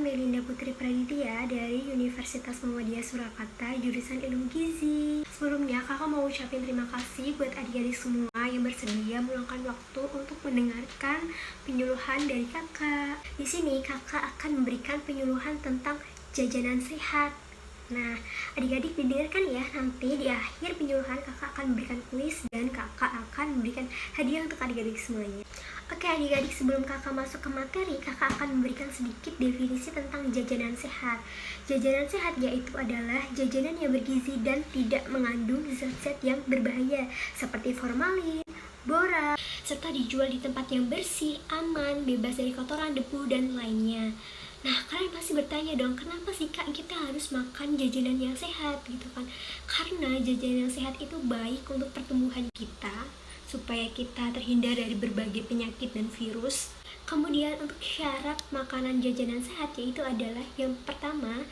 Melinda Putri Praditya dari Universitas Muhammadiyah Surakarta, jurusan Ilmu Gizi. Sebelumnya, kakak mau ucapin terima kasih buat adik-adik semua yang bersedia meluangkan waktu untuk mendengarkan penyuluhan dari kakak. Di sini, kakak akan memberikan penyuluhan tentang jajanan sehat. Nah, adik-adik didengarkan ya, nanti di akhir penyuluhan kakak akan memberikan kuis dan kakak akan memberikan hadiah untuk adik-adik semuanya. Oke adik-adik, sebelum kakak masuk ke materi, kakak akan memberikan sedikit definisi tentang jajanan sehat. Jajanan sehat yaitu adalah jajanan yang bergizi dan tidak mengandung zat-zat yang berbahaya seperti formalin, borax, serta dijual di tempat yang bersih, aman, bebas dari kotoran, debu, dan lainnya. Nah, kalian pasti bertanya dong, kenapa sih kak kita harus makan jajanan yang sehat gitu kan? Karena jajanan yang sehat itu baik untuk pertumbuhan kita, supaya kita terhindar dari berbagai penyakit dan virus. Kemudian untuk syarat makanan jajanan sehat yaitu adalah yang pertama,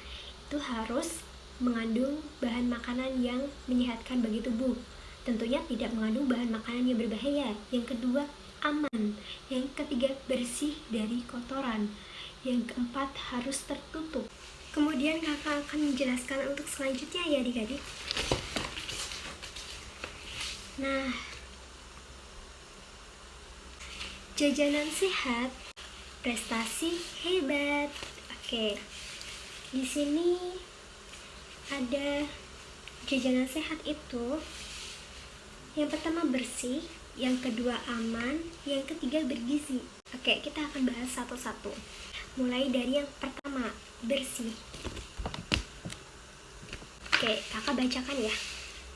itu harus mengandung bahan makanan yang menyehatkan bagi tubuh. Tentunya tidak mengandung bahan makanan yang berbahaya. Yang kedua, aman. Yang ketiga, bersih dari kotoran. Yang keempat, harus tertutup. Kemudian kakak akan menjelaskan untuk selanjutnya ya adik-adik. Nah, jajanan sehat, prestasi hebat. Oke, di sini ada jajanan sehat itu yang pertama bersih, yang kedua aman, yang ketiga bergizi. Oke, kita akan bahas satu-satu. Mulai dari yang pertama, bersih. Oke, kakak bacakan ya.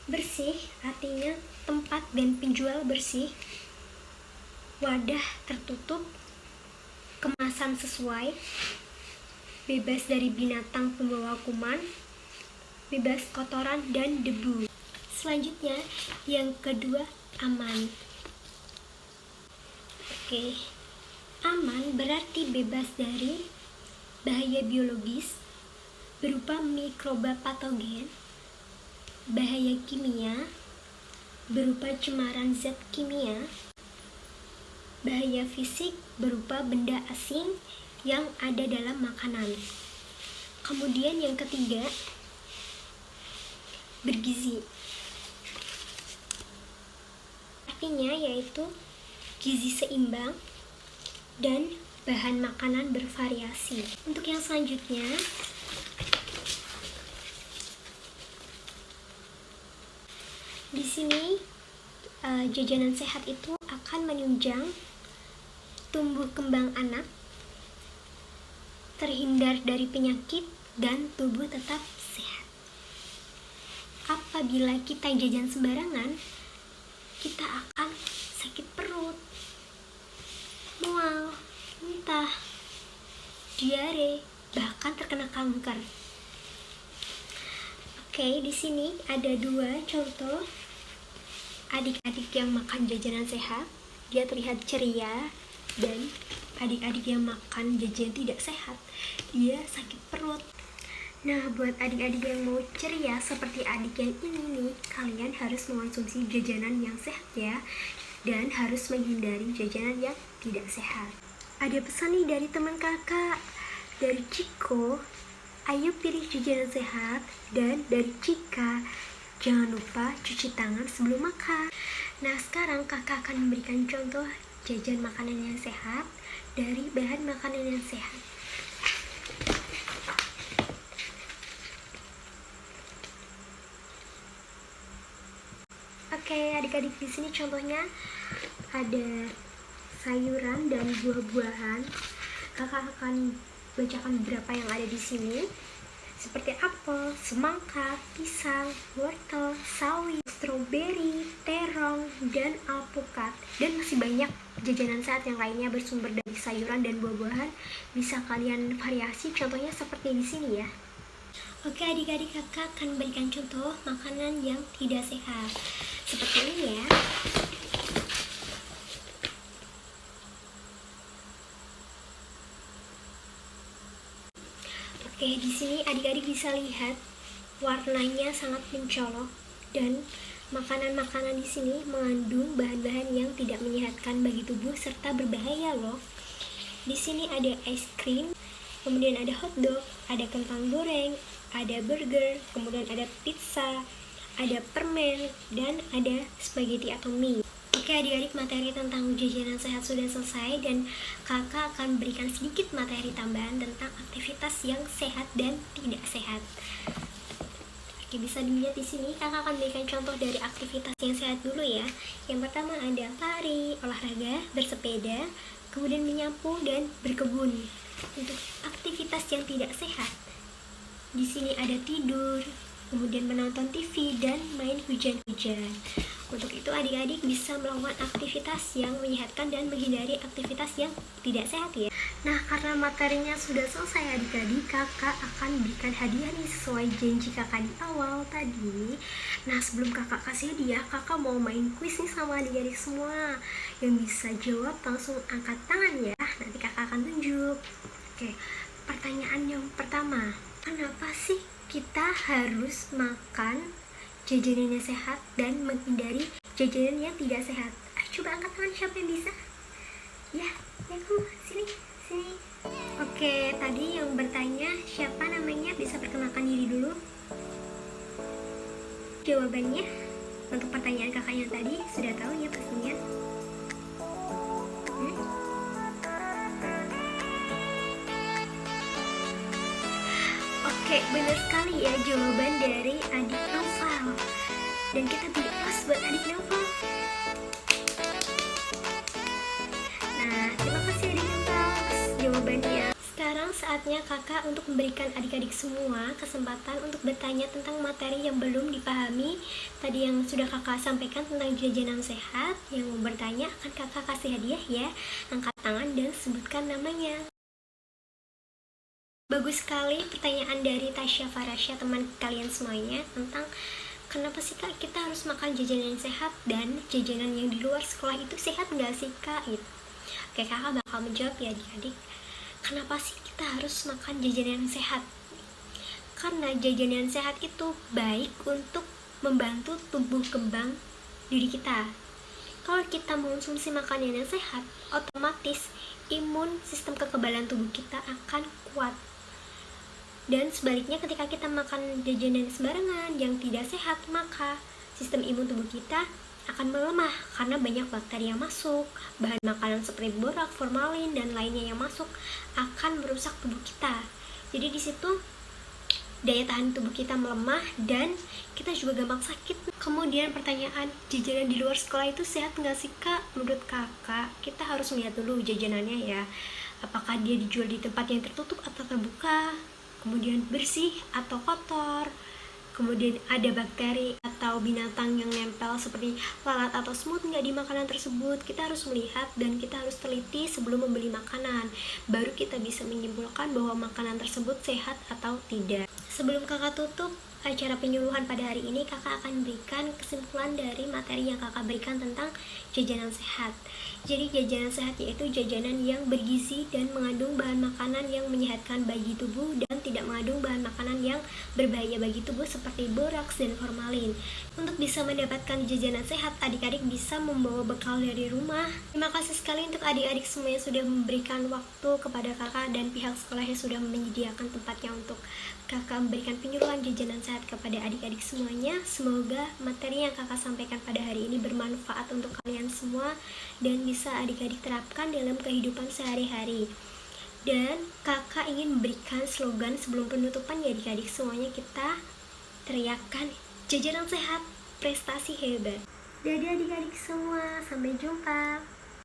Bersih artinya tempat dan penjual bersih, wadah tertutup, kemasan sesuai, bebas dari binatang pembawa kuman, bebas kotoran dan debu. Selanjutnya, yang kedua, aman. Oke, aman berarti bebas dari bahaya biologis berupa mikroba patogen, bahaya kimia berupa cemaran zat kimia, bahaya fisik berupa benda asing yang ada dalam makanan. Kemudian yang ketiga, bergizi. Artinya yaitu gizi seimbang dan bahan makanan bervariasi. Untuk yang selanjutnya, di sini jajanan sehat itu akan menunjang tumbuh kembang anak, terhindar dari penyakit, dan tubuh tetap sehat. Apabila kita jajan sembarangan, kita akan sakit perut, mual, muntah, diare, bahkan terkena kanker. Oke, di sini ada dua contoh adik-adik yang makan jajanan sehat, dia terlihat ceria, dan adik-adik yang makan jajanan tidak sehat, dia sakit perut. Nah, buat adik-adik yang mau ceria seperti adik yang ini nih, kalian harus mengonsumsi jajanan yang sehat ya, dan harus menghindari jajanan yang tidak sehat. Ada pesan nih dari teman kakak, dari Ciko, ayo pilih jajanan sehat, dan dari Cika, jangan lupa cuci tangan sebelum makan. Nah, sekarang kakak akan memberikan contoh jajan makanan yang sehat dari bahan makanan yang sehat. Oke, adik-adik, di sini contohnya ada sayuran dan buah-buahan. Kakak akan bacakan beberapa yang ada di sini, seperti apel, semangka, pisang, wortel, sawi, stroberi, terong, dan alpukat. Dan masih banyak jajanan sehat yang lainnya bersumber dari sayuran dan buah-buahan. Bisa kalian variasi, contohnya seperti di sini ya. Oke adik-adik, kakak akan berikan contoh makanan yang tidak sehat. Seperti ini ya. Oke, di sini adik-adik bisa lihat warnanya sangat mencolok dan makanan-makanan di sini mengandung bahan-bahan yang tidak menyehatkan bagi tubuh serta berbahaya loh. Di sini ada es krim, kemudian ada hotdog, ada kentang goreng, ada burger, kemudian ada pizza, ada permen, dan ada spaghetti atau mie. Oke adik-adik, materi tentang jajanan sehat sudah selesai dan kakak akan berikan sedikit materi tambahan tentang aktivitas yang sehat dan tidak sehat. Oke, bisa dilihat di sini kakak akan berikan contoh dari aktivitas yang sehat dulu ya. Yang pertama ada lari, olahraga, bersepeda, kemudian menyapu dan berkebun. Untuk aktivitas yang tidak sehat, di sini ada tidur, kemudian menonton TV dan main hujan-hujan. Untuk itu adik-adik bisa melakukan aktivitas yang menyehatkan dan menghindari aktivitas yang tidak sehat ya. Nah, karena materinya sudah selesai adik-adik, kakak akan berikan hadiah nih sesuai janji kakak di awal tadi. Nah, sebelum kakak kasih hadiah, kakak mau main kuis nih sama adik-adik semua. Yang bisa jawab langsung angkat tangan ya, nanti kakak akan tunjuk. Oke, pertanyaan yang pertama, kenapa sih kita harus makan jajanan yang sehat dan menghindari jajanan yang tidak sehat? Coba angkat tangan siapa yang bisa? Ya kamu, sini. Oke, tadi yang bertanya siapa namanya? Bisa perkenalkan diri dulu. Jawabannya untuk pertanyaan kakak yang tadi sudah tahu ya pastinya. Oke, benar sekali ya jawaban dari adik Noval. Dan kita beri plus buat adik Noval. Nah, terima kasih adik Noval jawabannya. Sekarang saatnya kakak untuk memberikan adik-adik semua kesempatan untuk bertanya tentang materi yang belum dipahami. Tadi yang sudah kakak sampaikan tentang jajanan sehat. Yang mau bertanya akan kakak kasih hadiah ya. Angkat tangan dan sebutkan namanya. Bagus sekali pertanyaan dari Tasya Farasya, teman kalian semuanya, tentang kenapa sih kak kita harus makan jajanan yang sehat dan jajanan yang di luar sekolah itu sehat nggak sih kak? Oke, kakak bakal menjawab ya adik-adik. Kenapa sih kita harus makan jajanan yang sehat? Karena jajanan sehat itu baik untuk membantu tumbuh kembang diri kita. Kalau kita mengonsumsi makanan yang sehat, otomatis imun sistem kekebalan tubuh kita akan kuat. Dan sebaliknya ketika kita makan jajanan sembarangan yang tidak sehat, maka sistem imun tubuh kita akan melemah karena banyak bakteri yang masuk. Bahan makanan seperti borak, formalin, dan lainnya yang masuk akan merusak tubuh kita. Jadi di situ daya tahan tubuh kita melemah dan kita juga gampang sakit. Kemudian pertanyaan, jajanan di luar sekolah itu sehat nggak sih kak? Menurut kakak, kita harus melihat dulu jajanannya ya. Apakah dia dijual di tempat yang tertutup atau terbuka? Kemudian bersih atau kotor, kemudian ada bakteri atau binatang yang nempel seperti lalat atau semut nggak di makanan tersebut. Kita harus melihat dan kita harus teliti sebelum membeli makanan, baru kita bisa menyimpulkan bahwa makanan tersebut sehat atau tidak. Sebelum kakak tutup acara penyuluhan pada hari ini, kakak akan berikan kesimpulan dari materi yang kakak berikan tentang jajanan sehat. Jadi jajanan sehat yaitu jajanan yang bergizi dan mengandung bahan makanan yang menyehatkan bagi tubuh dan tidak mengandung bahan makanan yang berbahaya bagi tubuh seperti boraks dan formalin. Untuk bisa mendapatkan jajanan sehat, adik-adik bisa membawa bekal dari rumah. Terima kasih sekali untuk adik-adik semua yang sudah memberikan waktu kepada kakak dan pihak sekolah yang sudah menyediakan tempatnya untuk kakak memberikan penyuluhan jajanan sehat kepada adik-adik semuanya. Semoga materi yang kakak sampaikan pada hari ini bermanfaat untuk kalian semua dan bisa adik-adik terapkan dalam kehidupan sehari-hari. Dan kakak ingin memberikan slogan sebelum penutupan ya adik-adik semuanya, kita teriakkan jajanan sehat, prestasi hebat. Dadah adik-adik semua, sampai jumpa.